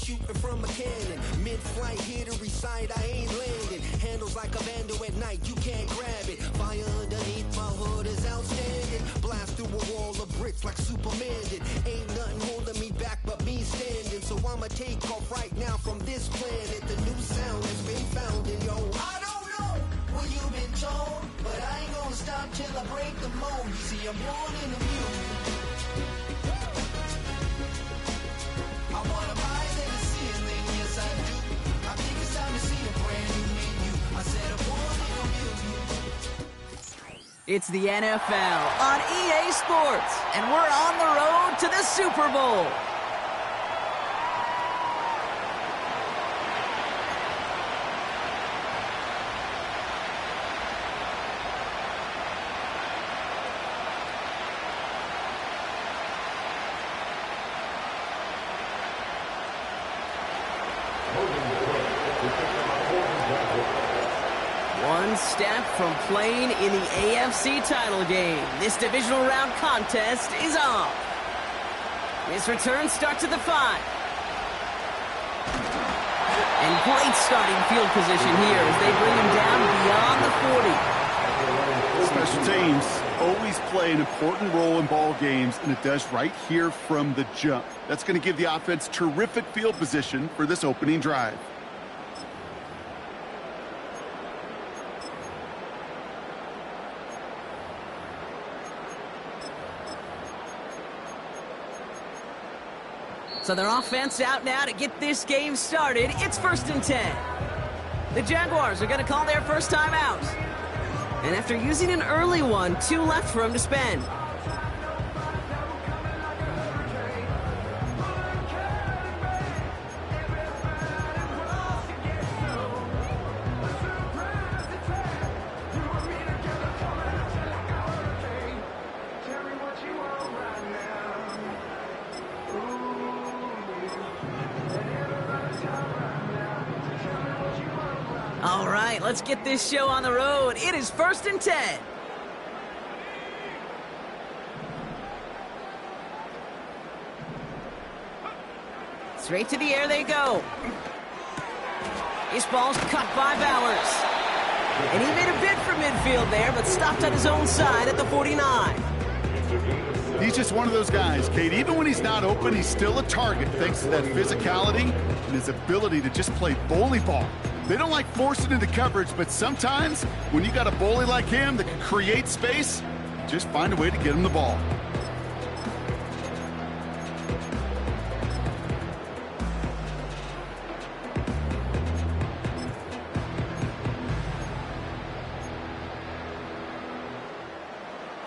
shooting from a cannon. Mid-flight, hittery side, I ain't landing. Handles like a vandal at night, you can't grab it. Fire underneath my hood is outstanding. Blast through a wall of bricks like Superman did. Ain't nothing holding me back but me standing. So I'ma take off right now from this planet. The new sound has been found in yo. I don't know what you've been told, but I ain't gonna stop till I break the mold. You see, I'm born in the music. I wanna rise in the ceiling, yes I do. I think it's time to see a brand new menu. I said I'm born in the music. It's the NFL on EA Sports, and we're on the road to the Super Bowl. One step from playing in the AFC title game. This divisional round contest is on. This return starts at the 5. And great starting field position here as they bring him down beyond the 40. Special teams always play an important role in ball games, and it does right here from the jump. That's going to give the offense terrific field position for this opening drive. So their offense out now to get this game started. It's 1st and 10. The Jaguars are going to call their first time out. And after using an early one, 2 left for him to spend. All right, let's get this show on the road. It is 1st and 10. Straight to the air they go. This ball's cut by Bowers. And he made a bid for midfield there, but stopped on his own side at the 49. He's just one of those guys, Kate. Even when he's not open, he's still a target thanks to that physicality and his ability to just play bully ball. They don't like forcing into coverage, but sometimes when you got a bully like him that can create space, just find a way to get him the ball.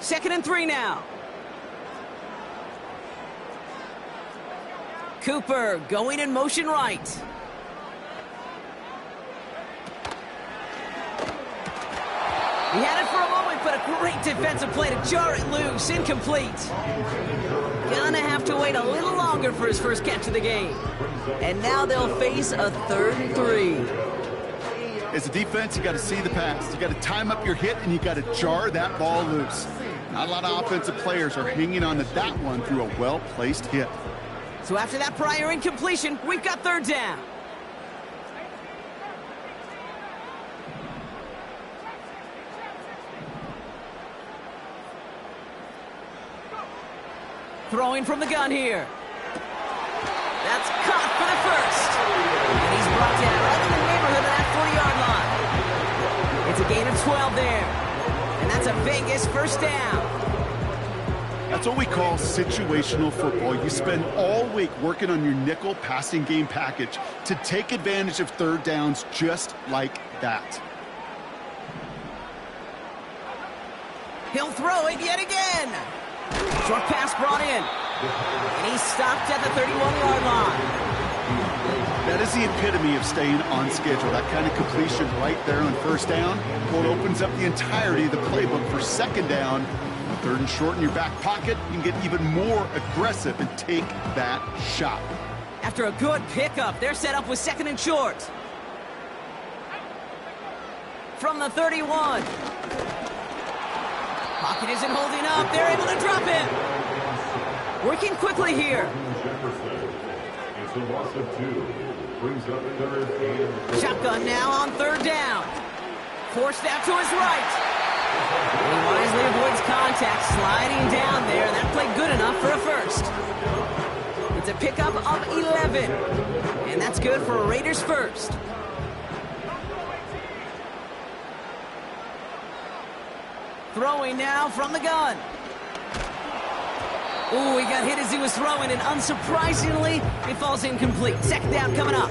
Second and 3 now. Cooper going in motion right. He had it for a moment, but a great defensive play to jar it loose. Incomplete. Gonna have to wait a little longer for his first catch of the game. And now they'll face a 3rd and 3. As a defense, you got to see the pass. You got to time up your hit, and you got to jar that ball loose. Not a lot of offensive players are hanging on to that one through a well-placed hit. So after that prior incompletion, we've got 3rd down. Throwing from the gun here. That's caught for the first. And he's brought down right in the neighborhood of that 40-yard line. It's a gain of 12 there. And that's a Vegas first down. That's what we call situational football. You spend all week working on your nickel passing game package to take advantage of 3rd downs just like that. He'll throw it yet again. Short pass brought in. And he's stopped at the 31-yard line. That is the epitome of staying on schedule. That kind of completion right there on 1st down. Well, it opens up the entirety of the playbook for 2nd down. 3rd and short in your back pocket, you can get even more aggressive and take that shot. After a good pickup, they're set up with 2nd and short. From the 31. Pocket isn't holding up. They're able to drop him. Working quickly here. It's a loss of 2. Brings up third and... Shotgun now on third down. Forced out to his right. He wisely avoids contact, sliding down there. That played good enough for a first. It's a pickup of 11. And that's good for a Raiders first. Throwing now from the gun. Ooh, he got hit as he was throwing, and unsurprisingly, it falls incomplete. Second down coming up.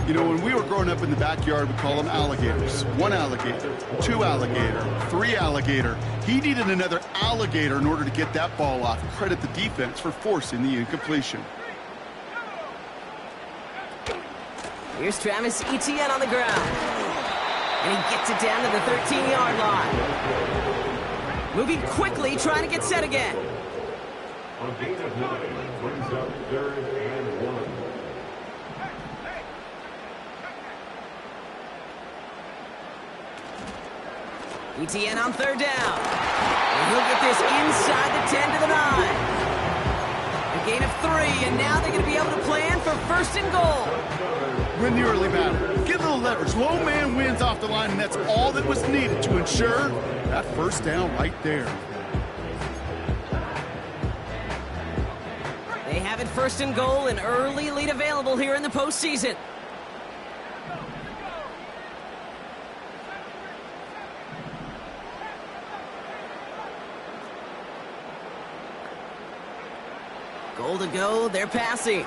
You know, when we were growing up in the backyard, we call them alligators. 1 alligator, 2 alligator, 3 alligator. He needed another alligator in order to get that ball off. Credit the defense for forcing the incompletion. Here's Travis Etienne on the ground. And he gets it down to the 13-yard line. Moving quickly, trying to get set again. On gain of 9, brings up third and 1. Etienne on third down. And he'll get this inside the 10 to the 9. A gain of 3, and now they're going to be able to plan for first and goal. Win the early battle. Get a little leverage. Low man wins off the line, and that's all that was needed to ensure that first down right there. They have it first and goal, an early lead available here in the postseason. Goal to go, they're passing.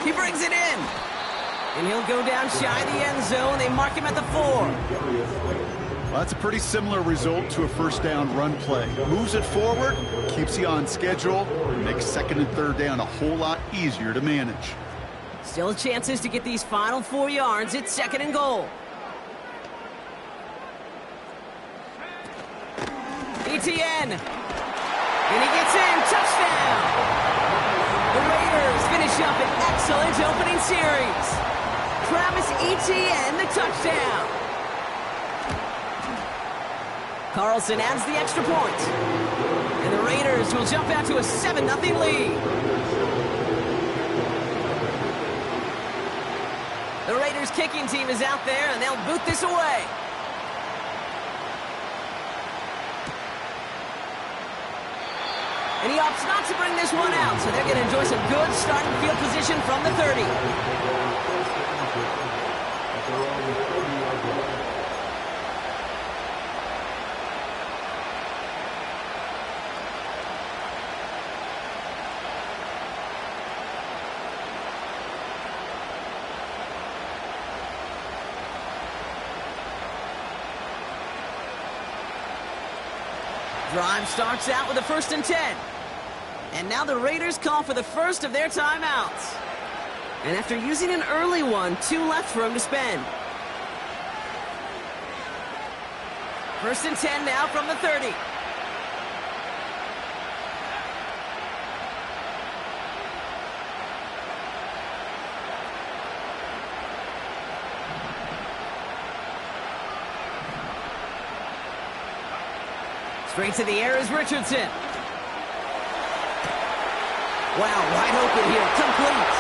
He brings it in. And he'll go down shy of the end zone. They mark him at the 4. Well, that's a pretty similar result to a first down run play. Moves it forward, keeps you on schedule, and makes second and third down a whole lot easier to manage. Still chances to get these final 4 yards. It's second and goal. Etienne. And he gets in. Touchdown. The Raiders finish up an excellent opening series. Travis Etienne, the touchdown. Carlson adds the extra point. And the Raiders will jump out to a 7-0 lead. The Raiders kicking team is out there, and they'll boot this away. And he opts not to bring this one out, so they're going to enjoy some good starting field position from the 30. Drive starts out with a 1st and 10. And now the Raiders call for the first of their timeouts. And after using an early one, 2 left for him to spend. 1st and 10 now from the 30. Straight to the air is Richardson. Wow, wide open here. Complete.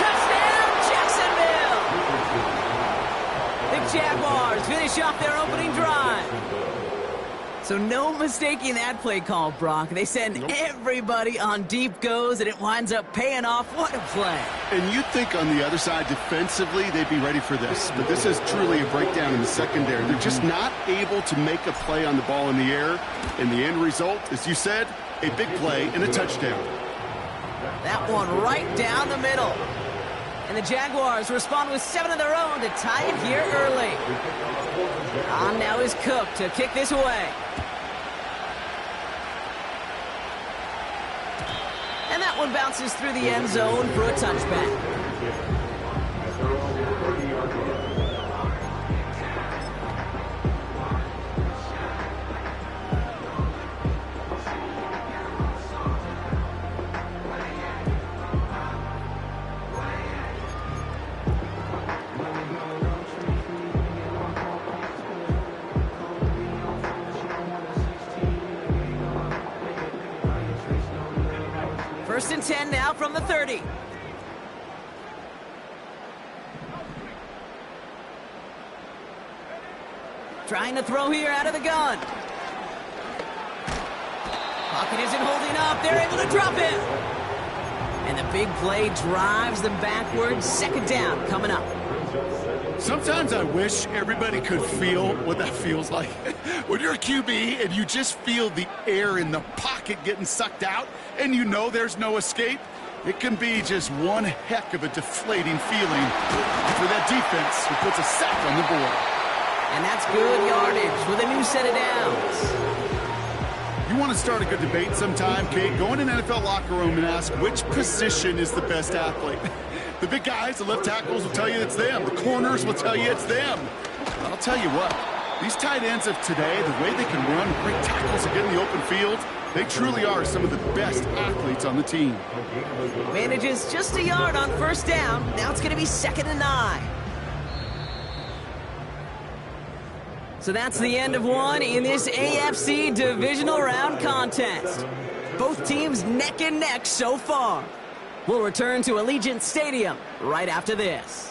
Touchdown, Jacksonville! The Jaguars finish off their opening drive. So no mistaking that play call, Brock. They send everybody on deep goes, and it winds up paying off. What a play. And you'd think on the other side, defensively, they'd be ready for this. But this is truly a breakdown in the secondary. They're just not able to make a play on the ball in the air. And the end result, as you said, a big play and a touchdown. That one right down the middle. And the Jaguars respond with 7 of their own to tie it here early. On now is Cook to kick this away. And that one bounces through the end zone for a touchback. First and 10 now from the 30. Trying to throw here out of the gun. Pocket isn't holding up. They're able to drop it. And the big play drives them backwards. Second down coming up. Sometimes I wish everybody could feel what that feels like. When you're a QB and you just feel the air in the pocket getting sucked out and you know there's no escape, it can be just one heck of a deflating feeling for that defense who puts a sack on the board. And that's good yardage with a new set of downs. You want to start a good debate sometime, Kate? Go in an NFL locker room and ask which position is the best athlete. The big guys, the left tackles will tell you it's them. The corners will tell you it's them. But I'll tell you what, these tight ends of today, the way they can run, great tackles and get in the open field, they truly are some of the best athletes on the team. Manages just a yard on first down. Now it's going to be 2nd and 9. So that's the end of one in this AFC divisional round contest. Both teams neck and neck so far. We'll return to Allegiant Stadium right after this.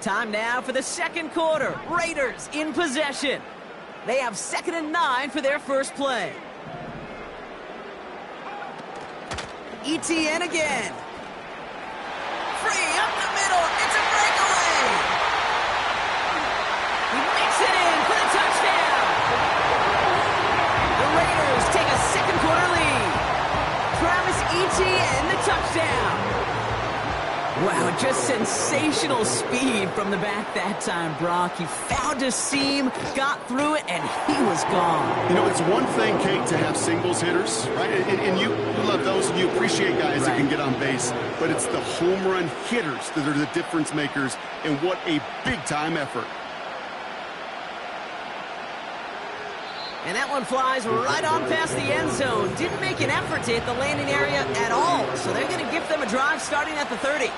Time now for the second quarter. Raiders in possession. They have 2nd and 9 for their first play. ETN again. Free up the middle. It's a breakaway. He makes it in for the touchdown. The Raiders take a second quarter lead. Travis Etienne, the touchdown. Wow, just sensational speed from the back that time, Brock. He found a seam, got through it, and he was gone. You know, it's one thing, Kate, to have singles hitters, right? And you love those, and you appreciate guys that can get on base. But it's the home run hitters that are the difference makers, and what a big-time effort. And that one flies right on past the end zone. Didn't make an effort to hit the landing area at all. So they're going to give them a drive starting at the 30.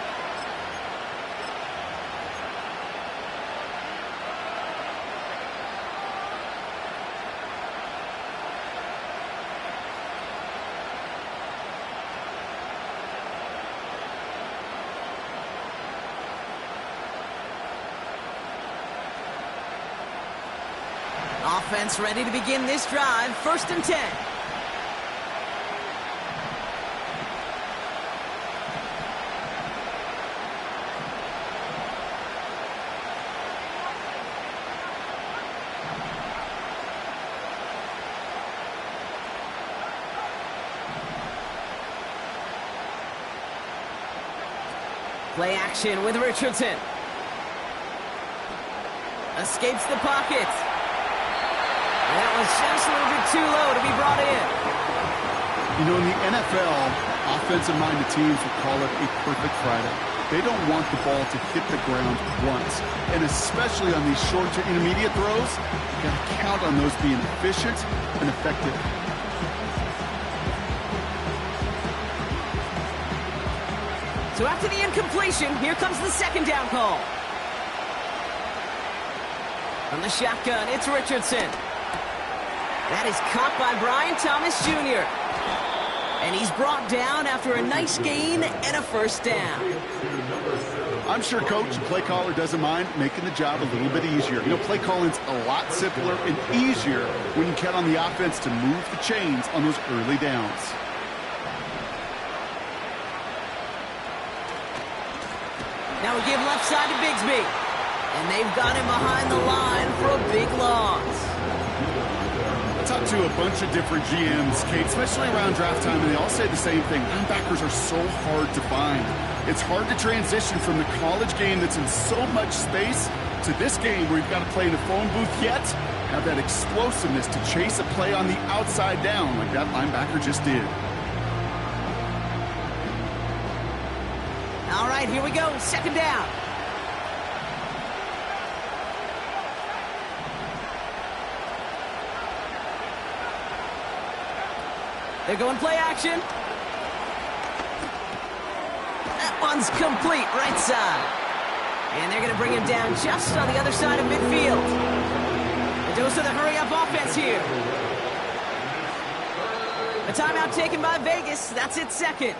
Offense ready to begin this drive. 1st and 10. Play action with Richardson. Escapes the pocket. That was just a little bit too low to be brought in. You know, in the NFL, offensive-minded teams will call it a perfect Friday. They don't want the ball to hit the ground once. And especially on these short to intermediate throws, you got to count on those being efficient and effective. So after the incompletion, here comes the 2nd down call. From the shotgun, it's Richardson. That is caught by Brian Thomas Jr. And he's brought down after a nice gain and a first down. I'm sure coach and play caller doesn't mind making the job a little bit easier. You know, play calling's a lot simpler and easier when you count on the offense to move the chains on those early downs. Now we give left side to Bigsby. And they've got him behind the line for a big loss. Talked to a bunch of different GMs, Kate, especially around draft time, and they all say the same thing. Linebackers are so hard to find. It's hard to transition from the college game that's in so much space to this game where you've got to play in a phone booth, yet have that explosiveness to chase a play on the outside down like that linebacker just did. All right, here we go. 2nd down. They're going play action. That one's complete, right side. And they're going to bring him down just on the other side of midfield. A dose of the hurry-up offense here. A timeout taken by Vegas. That's its second.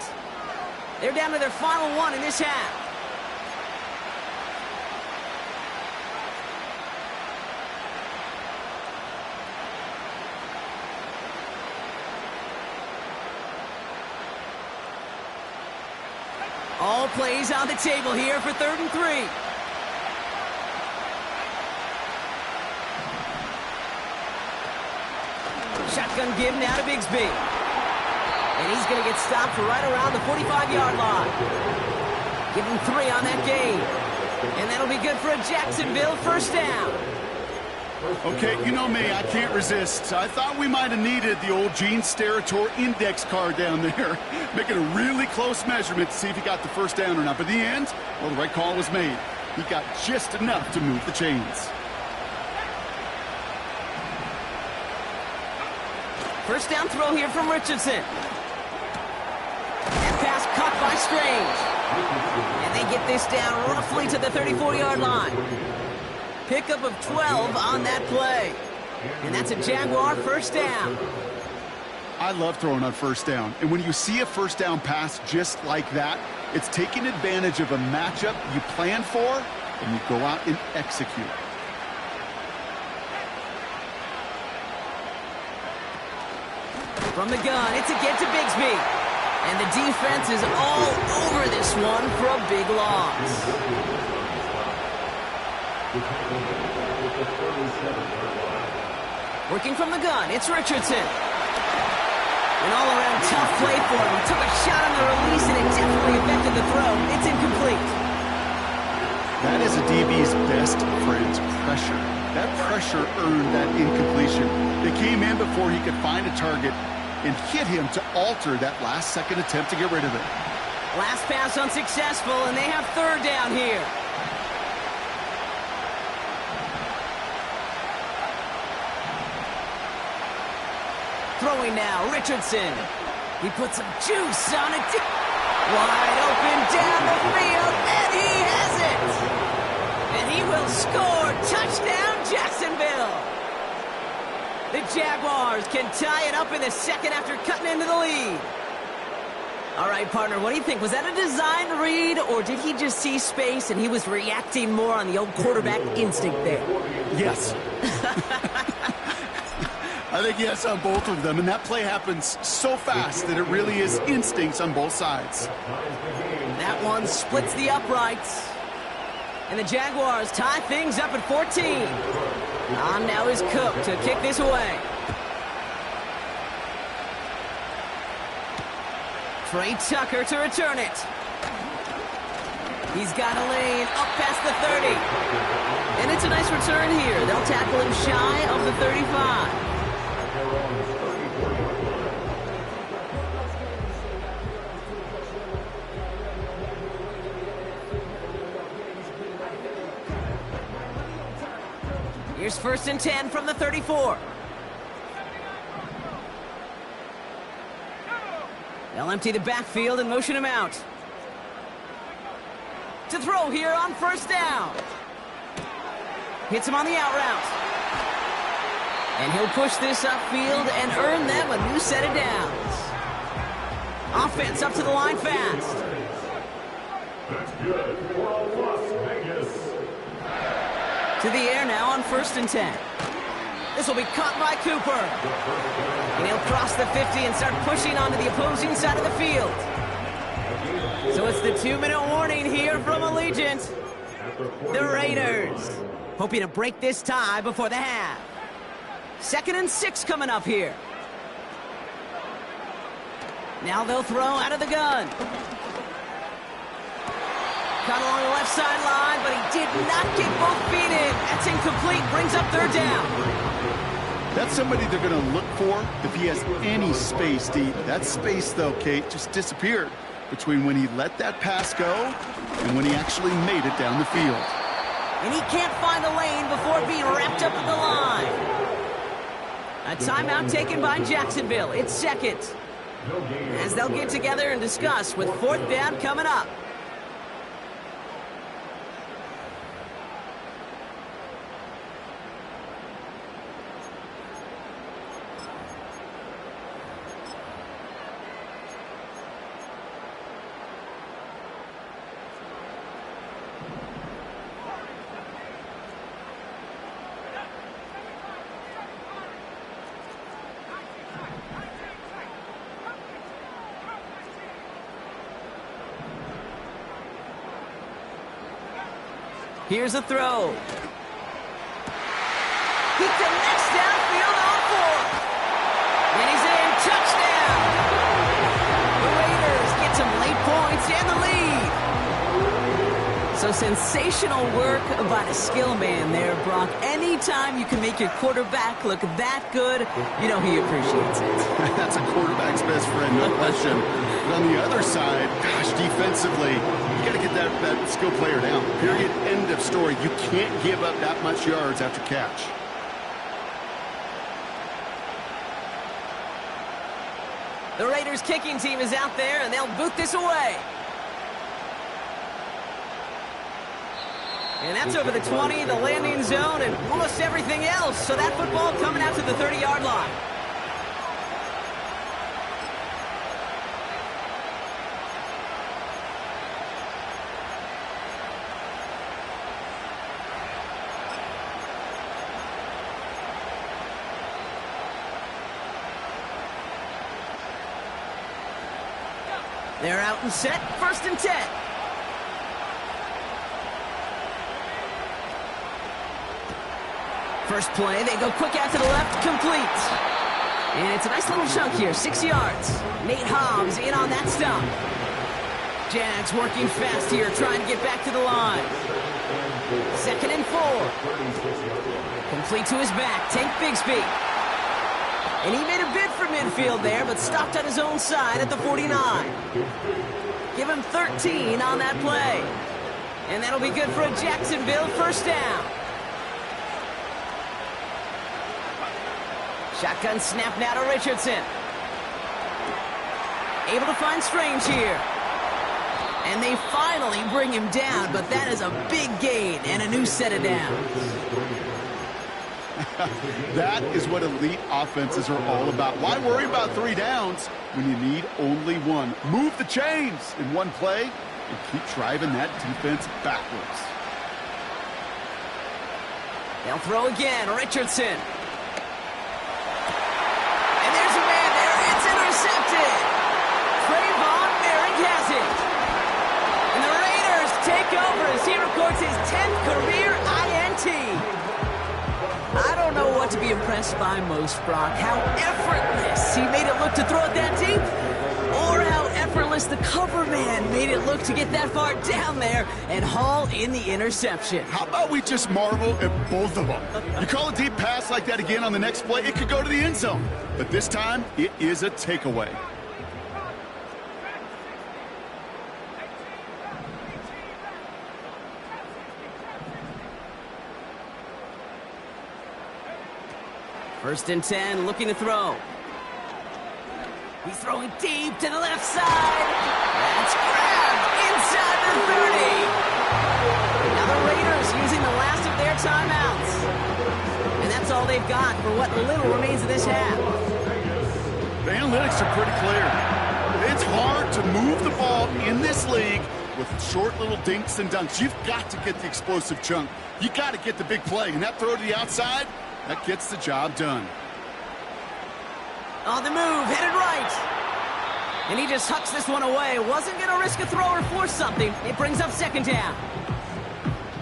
They're down to their final one in this half. All plays on the table here for 3rd and 3. Shotgun give now to Bigsby. And he's going to get stopped right around the 45-yard line. Give him 3 on that game. And that'll be good for a Jacksonville first down. Okay, you know me, I can't resist. I thought we might have needed the old Gene Steratore index card down there, making a really close measurement to see if he got the first down or not. But in the end, well, the right call was made. He got just enough to move the chains. First down throw here from Richardson. That pass caught by Strange. And they get this down roughly to the 34-yard line. Pickup of 12 on that play. And that's a Jaguar first down. I love throwing on first down. And when you see a first down pass just like that, it's taking advantage of a matchup you plan for, and you go out and execute. From the gun, it's a get to Bigsby. And the defense is all over this one for a big loss. Working from the gun, it's Richardson. An all-around tough play for him. He took a shot on the release, and it definitely affected the throw. It's incomplete. That is a DB's best friend, pressure. That pressure earned that incompletion. They came in before he could find a target and hit him to alter that last-second attempt to get rid of it. Last pass unsuccessful, and they have 3rd down here. Throwing now, Richardson. He puts some juice on it. Wide open down the field, and he has it. And he will score. Touchdown, Jacksonville. The Jaguars can tie it up in the second after cutting into the lead. All right, partner, what do you think? Was that a design read, or did he just see space and he was reacting more on the old quarterback instinct there? Yes. I think yes on both of them, and that play happens so fast that it really is instincts on both sides. That one splits the uprights. And the Jaguars tie things up at 14. On now is Cook to kick this away. Trey Tucker to return it. He's got a lane up past the 30. And it's a nice return here. They'll tackle him shy of the 35. Here's 1st and 10 from the 34. They'll empty the backfield and motion him out. To throw here on 1st down. Hits him on the out route. And he'll push this upfield and earn them a new set of downs. Offense up to the line fast. That's good for Las Vegas. To the air now on 1st and 10. This will be caught by Cooper. And he'll cross the 50 and start pushing onto the opposing side of the field. So it's the 2-minute warning here from Allegiant. The Raiders hoping to break this tie before the half. 2nd and 6 coming up here. Now they'll throw out of the gun. Caught along the left sideline, but he did not get both feet in. That's incomplete. Brings up 3rd down. That's somebody they're going to look for if he has any space deep. That space, though, Kate, just disappeared between when he let that pass go and when he actually made it down the field. And he can't find the lane before being wrapped up at the line. A timeout taken by Jacksonville. It's 2nd No gain. as they'll get together and discuss with 4th down coming up. Here's a throw. He connects downfield on 4. And he's in. Touchdown. The Raiders get some late points and the lead. So sensational work by the skill man there, Brock. Anytime you can make your quarterback look that good, you know he appreciates it. That's a quarterback's best friend, no question. But on the other side, gosh, defensively, you got to get that skill player down. Period. End of story. You can't give up that much yards after catch. The Raiders kicking team is out there, and they'll boot this away. And that's over the 20, the landing zone, and almost everything else. So that football coming out to the 30-yard line. They're out and set, 1st and 10. First play, they go quick out to the left, complete. And it's a nice little chunk here, 6 yards. Nate Hobbs in on that stop. Jags working fast here, trying to get back to the line. 2nd and 4. Complete to his back, Tank Bigsby. And he made a bid for midfield there, but stopped on his own side at the 49. Give him 13 on that play. And that'll be good for a Jacksonville 1st down. Shotgun snap now to Richardson. Able to find Strange here. And they finally bring him down, but that is a big gain and a new set of downs. That is what elite offenses are all about. Why worry about 3 downs when you need only 1? Move the chains in one play and keep driving that defense backwards. They'll throw again, Richardson. And there's a man there. It's intercepted. Trayvon Merrick has it. And the Raiders take over as he records his 10th career INT. I don't know what to be impressed by most, Brock. How effortless he made it look to throw it that deep, or how effortless the cover man made it look to get that far down there and haul in the interception. How about we just marvel at both of them? You call a deep pass like that again on the next play, it could go to the end zone. But this time, it is a takeaway. First and 10, looking to throw. He's throwing deep to the left side. That's grabbed inside the 30. Now the Raiders using the last of their timeouts. And that's all they've got for what little remains of this half. The analytics are pretty clear. It's hard to move the ball in this league with short little dinks and dunks. You've got to get the explosive chunk. You got to get the big play. And that throw to the outside, that gets the job done. On the move, headed right. And he just hucks this one away. Wasn't going to risk a throw or force something. It brings up 2nd down.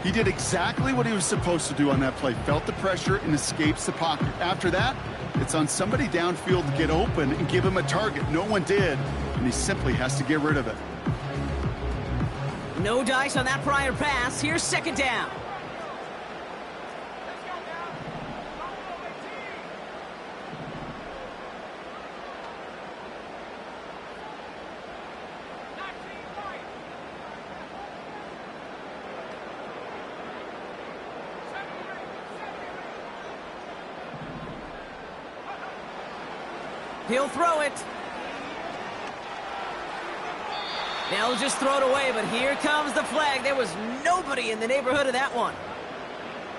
He did exactly what he was supposed to do on that play. Felt the pressure and escapes the pocket. After that, it's on somebody downfield to get open and give him a target. No one did, and he simply has to get rid of it. No dice on that prior pass. Here's 2nd down. He'll throw it. They'll just throw it away, but here comes the flag. There was nobody in the neighborhood of that one.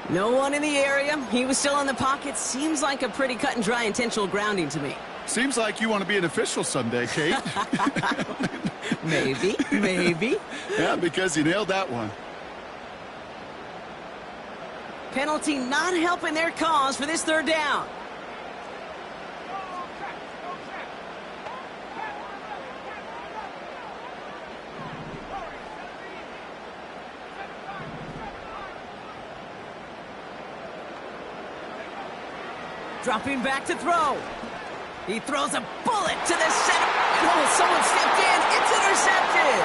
No one in the area. He was still in the pocket. Seems like a pretty cut and dry intentional grounding to me. Seems like you want to be an official someday, Kate. Maybe. Yeah, because you nailed that one. Penalty not helping their cause for this third down. Dropping back to throw. He throws a bullet to the center. Oh, someone stepped in. It's intercepted.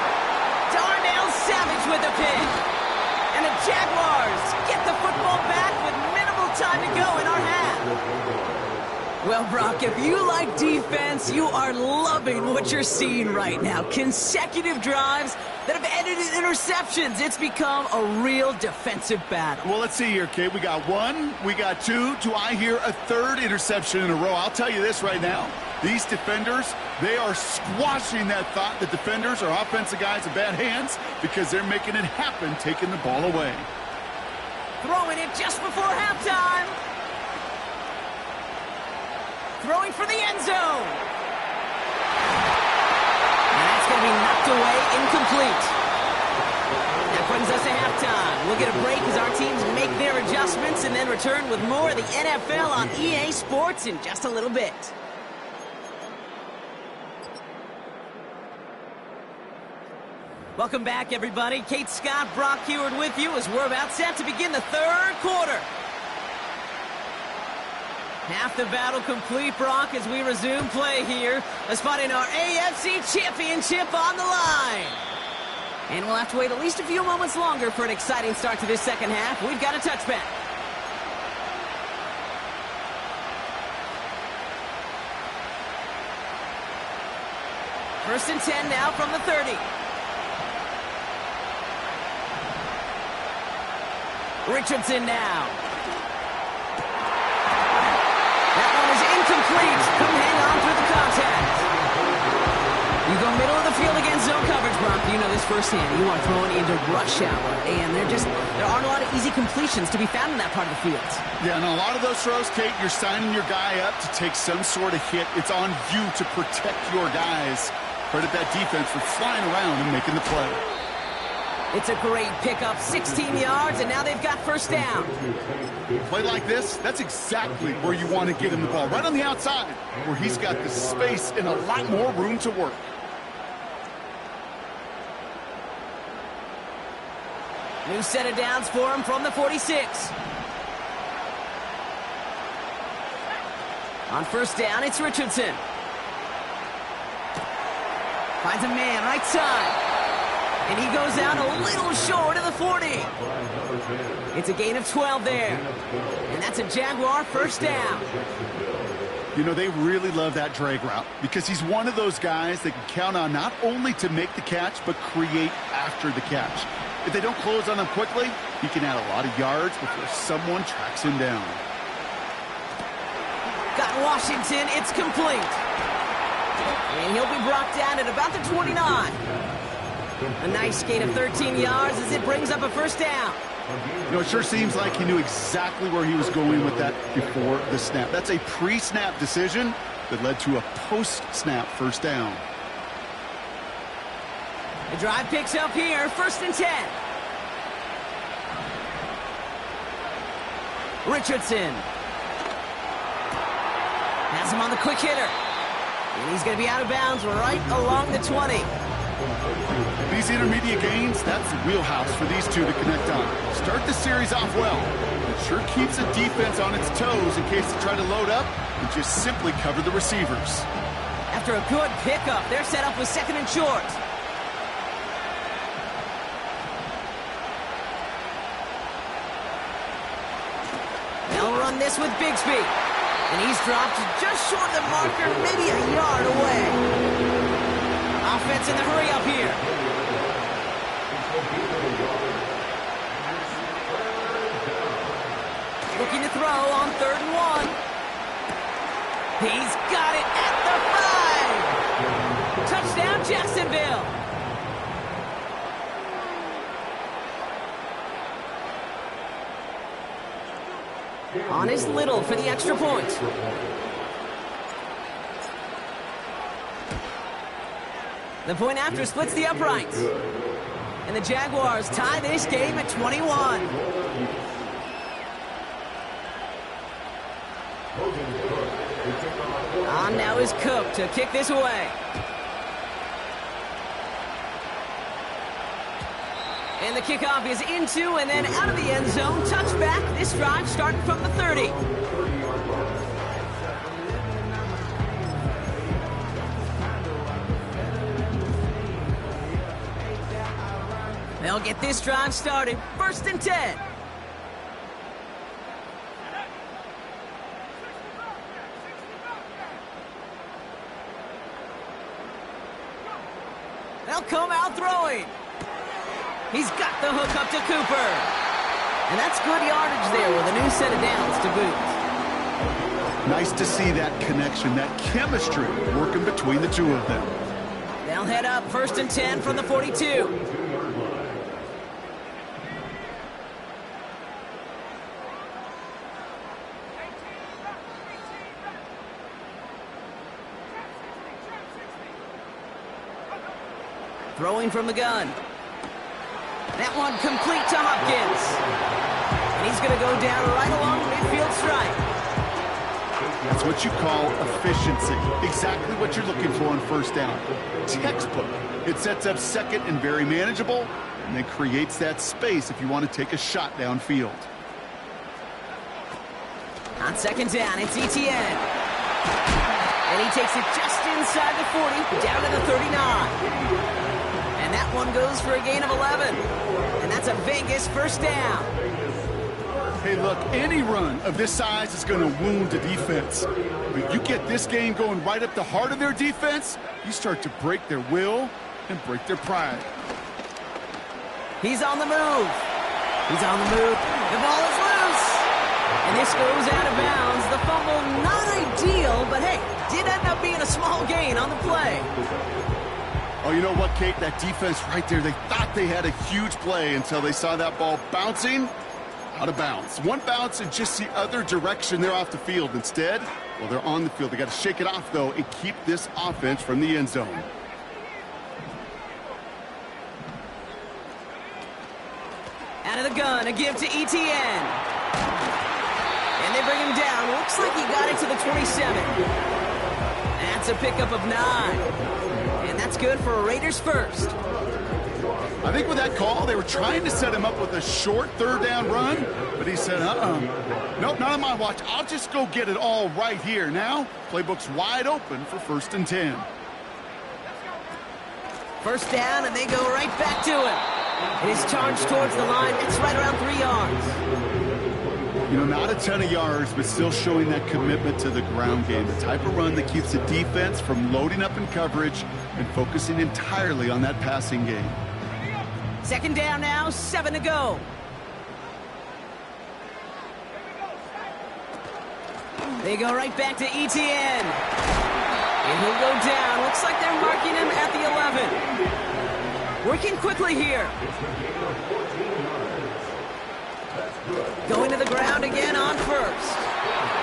Darnell Savage with the pick. And the Jaguars get the football back with minimal time to go in our half. Well, Brock, if you like defense, you are loving what you're seeing right now. Consecutive drives that have ended in interceptions. It's become a real defensive battle. Well, let's see here, Kate. We got one, we got two. Do I hear a third interception in a row? I'll tell you this right now. These defenders, they are squashing that thought that defenders are offensive guys in bad hands because they're making it happen, taking the ball away. Throwing it just before halftime. Throwing for the end zone. And that's going to be knocked away, incomplete. That brings us to halftime. We'll get a break as our teams make their adjustments and then return with more of the NFL on EA Sports in just a little bit. Welcome back, everybody. Kate Scott, Brock Heward with you as we're about set to begin the third quarter. Half the battle complete, Brock, as we resume play here. A spot in our AFC Championship on the line. And we'll have to wait at least a few moments longer for an exciting start to this second half. We've got a touchback. First and 10 now from the 30. Richardson now. That one is incomplete. Couldn't hang on through the contact. You go middle of the field against zone coverage, Brock. You know this firsthand. You are throwing into rush hour, and there aren't a lot of easy completions to be found in that part of the field. Yeah, and a lot of those throws, Kate, you're signing your guy up to take some sort of hit. It's on you to protect your guys. Credit that defense for flying around and making the play. It's a great pickup, 16 yards, and now they've got first down. Play like this, that's exactly where you want to get him the ball. Right on the outside, where he's got the space and a lot more room to work. New set of downs for him from the 46. On first down, it's Richardson. Finds a man, right side. And he goes out a little short of the 40. It's a gain of 12 there. And that's a Jaguar first down. You know, they really love that drag route because he's one of those guys they can count on not only to make the catch, but create after the catch. If they don't close on him quickly, he can add a lot of yards before someone tracks him down. Got Washington, it's complete. And he'll be brought down at about the 29. A nice gain of 13 yards as it brings up a first down. You know, it sure seems like he knew exactly where he was going with that before the snap. That's a pre-snap decision that led to a post-snap first down. The drive picks up here, first and 10. Richardson. Has him on the quick hitter. And he's going to be out of bounds right along the 20. These intermediate gains, that's the wheelhouse for these two to connect on. Start the series off well. It sure keeps the defense on its toes in case they try to load up and just simply cover the receivers. After a good pickup, they're set up with second and short. They'll run this with Bigsby. And he's dropped just short of the marker, maybe a yard away. Offense in the hurry up here. Looking to throw on 3rd and 1. He's got it at the 5. Touchdown, Jacksonville. On is Little for the extra point. The point after splits the uprights. And the Jaguars tie this game at 21. On now is Cook to kick this away. And the kickoff is into and then out of the end zone. Touchback. This drive starting from the 30. They'll get this drive started. 1st and 10. They'll come out throwing. He's got the hook up to Cooper. And that's good yardage there with a new set of downs to boot. Nice to see that connection, that chemistry working between the two of them. They'll head up 1st and 10 from the 42. Throwing from the gun. That one complete to Hopkins. And he's going to go down right along the midfield stripe. That's what you call efficiency. Exactly what you're looking for on 1st down. Textbook. It sets up 2nd and very manageable, and then creates that space if you want to take a shot downfield. On 2nd down, it's Etienne. And he takes it just inside the 40, down to the 39. And that one goes for a gain of 11. And that's a Vegas 1st down. Hey, look, any run of this size is going to wound the defense. But you get this game going right up the heart of their defense, you start to break their will and break their pride. He's on the move. He's on the move. The ball is loose. And this goes out of bounds. The fumble, not ideal, but hey, did end up being a small gain on the play. Oh, you know what, Kate? That defense right there, they thought they had a huge play until they saw that ball bouncing out of bounds. One bounce and just the other direction, they're off the field. Instead, well, they're on the field. They got to shake it off, though, and keep this offense from the end zone. Out of the gun, a give to Etienne. And they bring him down. Looks like he got it to the 27. That's a pickup of 9. And that's good for a Raiders 1st. I think with that call, they were trying to set him up with a short 3rd down run, but he said, nope, not on my watch. I'll just go get it all right here. Now, playbook's wide open for 1st and 10. 1st down, and they go right back to him. It is charged towards the line. It's right around 3 yards. You know, not a ton of yards, but still showing that commitment to the ground game. The type of run that keeps the defense from loading up in coverage and focusing entirely on that passing game. 2nd down now, 7 to go. They go right back to Etienne. And he'll go down. Looks like they're marking him at the 11. Working quickly here. Going to the ground again on 1st.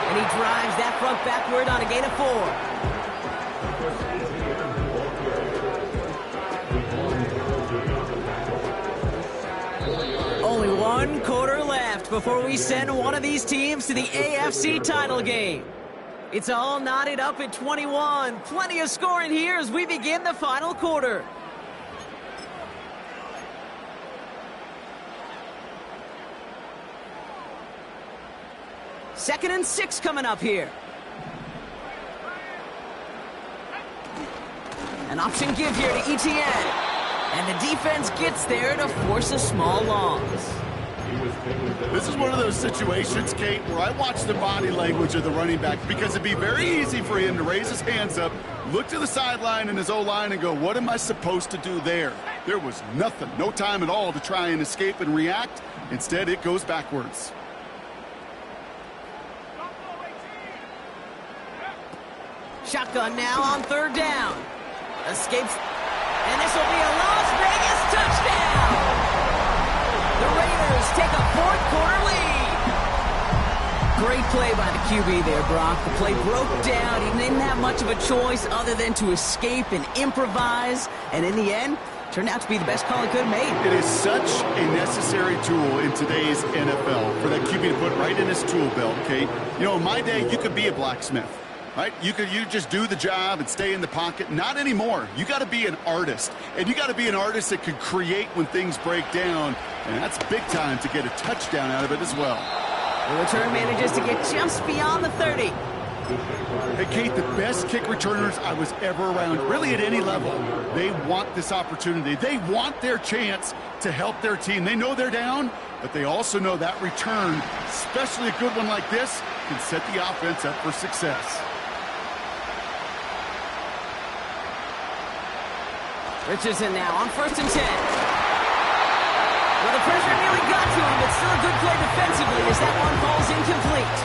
And he drives that front backward on a gain of 4. Only 1 quarter left before we send one of these teams to the AFC title game. It's all knotted up at 21. Plenty of scoring here as we begin the final quarter. Second and 6 coming up here. An option give here to Etienne. And the defense gets there to force a small loss. This is one of those situations, Kate, where I watch the body language of the running back because it'd be very easy for him to raise his hands up, look to the sideline in his O-line and go, what am I supposed to do there? There was nothing, no time at all to try and escape and react. Instead, it goes backwards. Shotgun now on 3rd down. Escapes. And this will be a Las Vegas touchdown. The Raiders take a 4th quarter lead. Great play by the QB there, Brock. The play broke down. He didn't have much of a choice other than to escape and improvise. And in the end, turned out to be the best call he could have made. It is such a necessary tool in today's NFL for that QB to put right in his tool belt, okay? You know, in my day, you could be a blacksmith, right? You just do the job and stay in the pocket. Not anymore. You got to be an artist. And you got to be an artist that can create when things break down. And that's big time to get a touchdown out of it as well. The return manages to get just beyond the 30. Hey, Kate, the best kick returners I was ever around, really at any level, they want this opportunity. They want their chance to help their team. They know they're down, but they also know that return, especially a good one like this, can set the offense up for success. Richardson now on 1st and 10. Well, the pressure nearly got to him, but still a good play defensively as that one falls incomplete.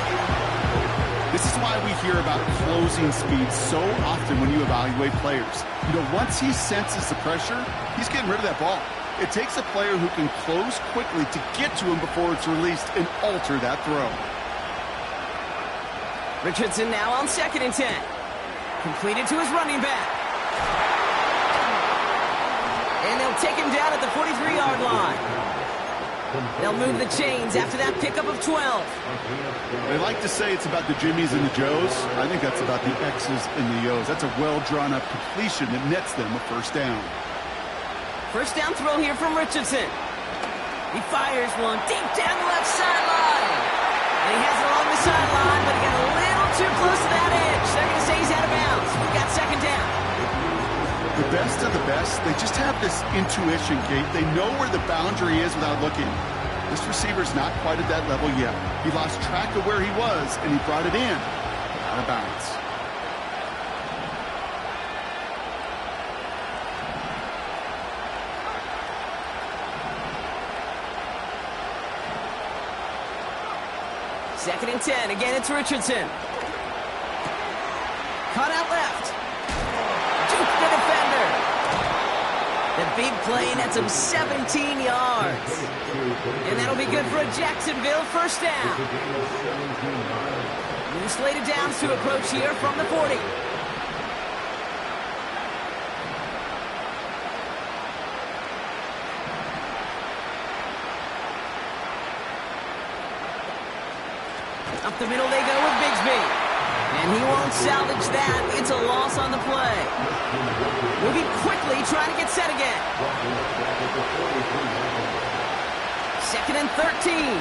This is why we hear about closing speed so often when you evaluate players. You know, once he senses the pressure, he's getting rid of that ball. It takes a player who can close quickly to get to him before it's released and alter that throw. Richardson now on 2nd and 10. Completed to his running back. And they'll take him down at the 43-yard line. They'll move the chains after that pickup of 12. They like to say it's about the Jimmies and the Joes. I think that's about the X's and the O's. That's a well-drawn-up completion that nets them a first down. First down throw here from Richardson. He fires one deep down the left sideline. And he has it along the sideline, but he got a little too close to that edge. They're going to say he's out of bounds. We've got 2nd down. The best of the best, they just have this intuition, Kate. They know where the boundary is without looking. This receiver's not quite at that level yet. He lost track of where he was, and he brought it in. Out of bounds. Second and 10. Again, it's Richardson. Caught out left. Juke the defender. The big play nets him 17 yards. And that'll be good for a Jacksonville first down. New slated downs to approach here from the 40. Up the middle they go with Bigsby. And he won't salvage that. It's a loss on the play. Moving quickly, trying to get set again. 2nd and 13.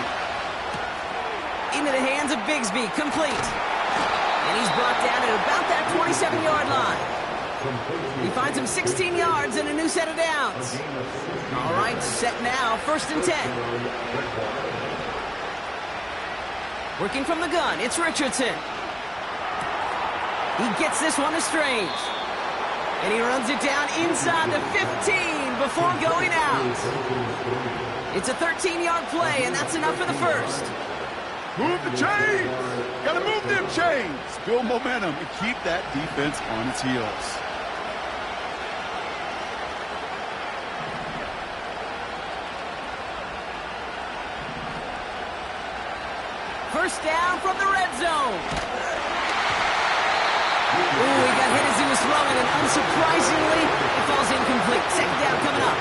Into the hands of Bigsby, complete. And he's brought down at about that 27-yard line. He finds him 16 yards and a new set of downs. All right, set now, 1st and 10. Working from the gun, it's Richardson. He gets this one to Strange. And he runs it down inside the 15 before going out. It's a 13-yard play, and that's enough for the first. Move the chains! Gotta move them chains! Build momentum and keep that defense on its heels. First down from the red zone. Ooh, he got hit as he was throwing, and unsurprisingly, it falls incomplete. 2nd down coming up.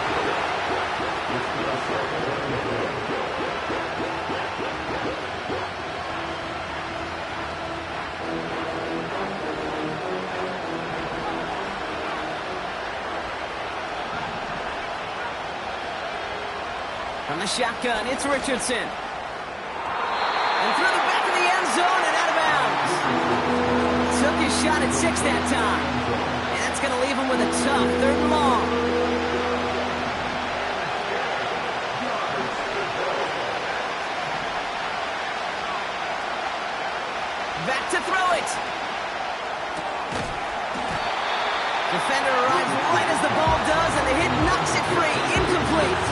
From the shotgun, it's Richardson. And through the back of the end zone and out of bounds. Took his shot at 6 that time. And that's going to leave him with a tough 3rd and long. Back to throw it. Defender arrives right as the ball does, and the hit knocks it free. Incomplete.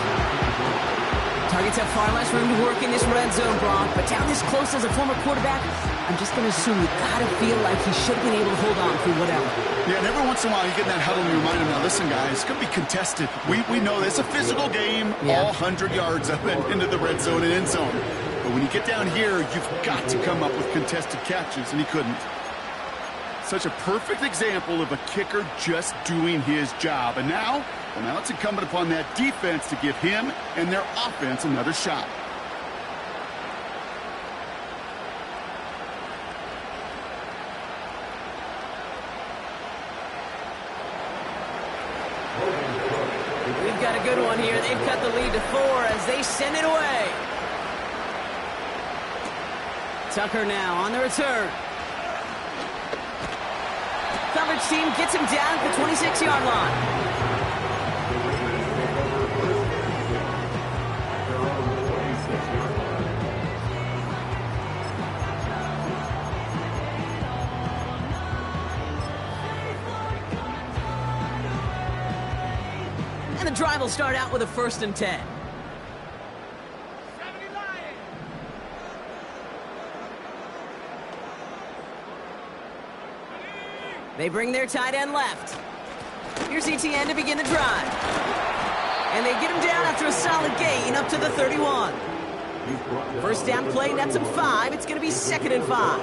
Targets have far less room to work in this red zone, Brock, but down this close as a former quarterback, I'm just going to assume you got to feel like he should have been able to hold on through whatever. Yeah, and every once in a while you get in that huddle and you remind him, now listen, guys, it's going to be contested. We know this. It's a physical game, all 100 yards up and into the red zone and end zone. But when you get down here, you've got to come up with contested catches, and he couldn't. Such a perfect example of a kicker just doing his job. And now it's incumbent upon that defense to give him and their offense another shot. We've got a good one here. They've cut the lead to 4 as they send it away. Tucker now on the return. Coverage team gets him down at the 26-yard line. And the drive will start out with a 1st and 10. They bring their tight end left. Here's ETN to begin the drive. And they get him down after a solid gain up to the 31. First down play nets him 5. It's going to be 2nd and 5.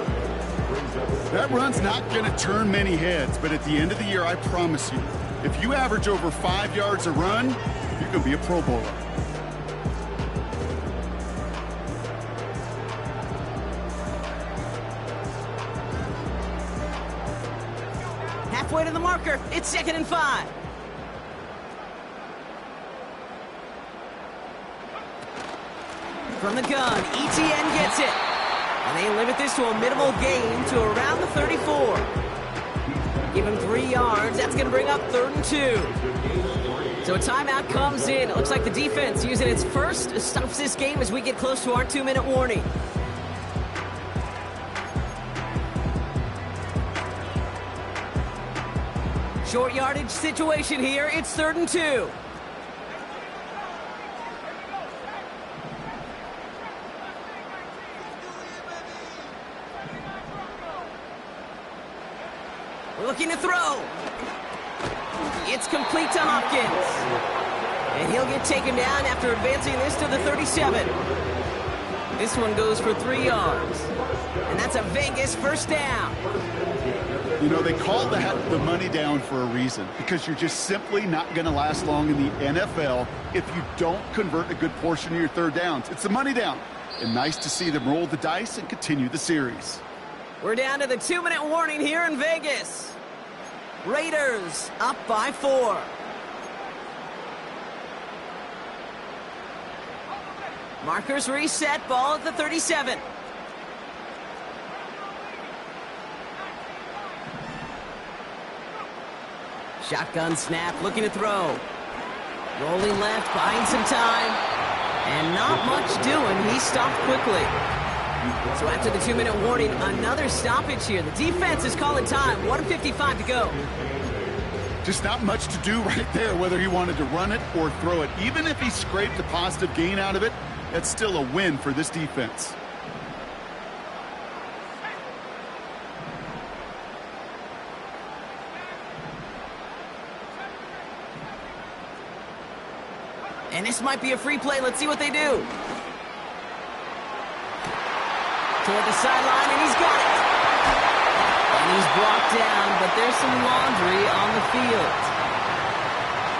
That run's not going to turn many heads, but at the end of the year, I promise you, if you average over 5 yards a run, you're going to be a Pro Bowler. Halfway to the marker. It's 2nd and 5. From the gun, ETN gets it. And they limit this to a minimal gain to around the 34. Give him 3 yards. That's going to bring up 3rd and 2. So a timeout comes in. It looks like the defense using its first stops this game as we get close to our 2-minute warning. Short yardage situation here. It's 3rd and 2. Looking to throw. It's complete to Hopkins. And he'll get taken down after advancing this to the 37. This one goes for 3 yards. And that's a Vegas first down. You know, they call that the money down for a reason, because you're just simply not going to last long in the NFL if you don't convert a good portion of your 3rd downs. It's the money down. And nice to see them roll the dice and continue the series. We're down to the 2-minute warning here in Vegas. Raiders up by 4. Markers reset, ball at the 37. Shotgun snap, looking to throw. Rolling left, buying some time. And not much doing. He stopped quickly. So after the 2-minute warning, another stoppage here. The defense is calling time. 1:55 to go. Just not much to do right there, whether he wanted to run it or throw it. Even if he scraped a positive gain out of it, that's still a win for this defense. And this might be a free play. Let's see what they do. Toward the sideline, and he's got it. And he's brought down, but there's some laundry on the field.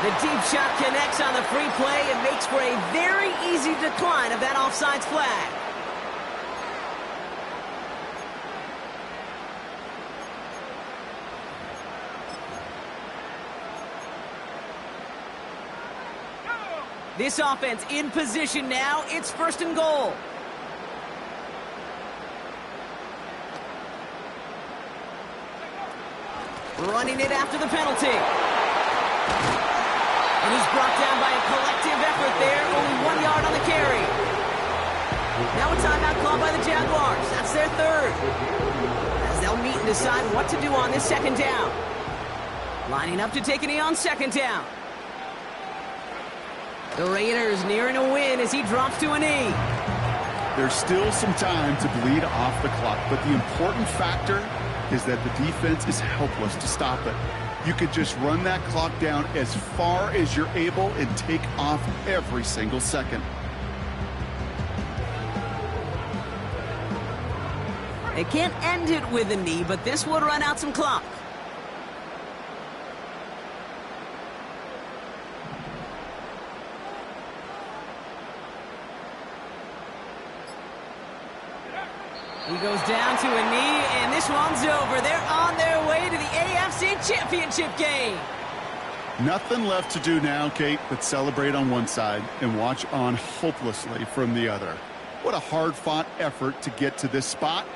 The deep shot connects on the free play and makes for a very easy decline of that offsides flag. This offense in position now. It's 1st and goal. Running it after the penalty. And he's brought down by a collective effort there. Only 1 yard on the carry. Now a timeout called by the Jaguars. That's their 3rd. As they'll meet and decide what to do on this 2nd down. Lining up to take a knee on 2nd down. The Raiders nearing a win as he drops to a knee. There's still some time to bleed off the clock, but the important factor is that the defense is helpless to stop it. You could just run that clock down as far as you're able and take off every single second. They can't end it with a knee, but this would run out some clock. He goes down to a knee, and this one's over. They're on their way to the AFC Championship game. Nothing left to do now, Kate, but celebrate on one side and watch on hopelessly from the other. What a hard-fought effort to get to this spot.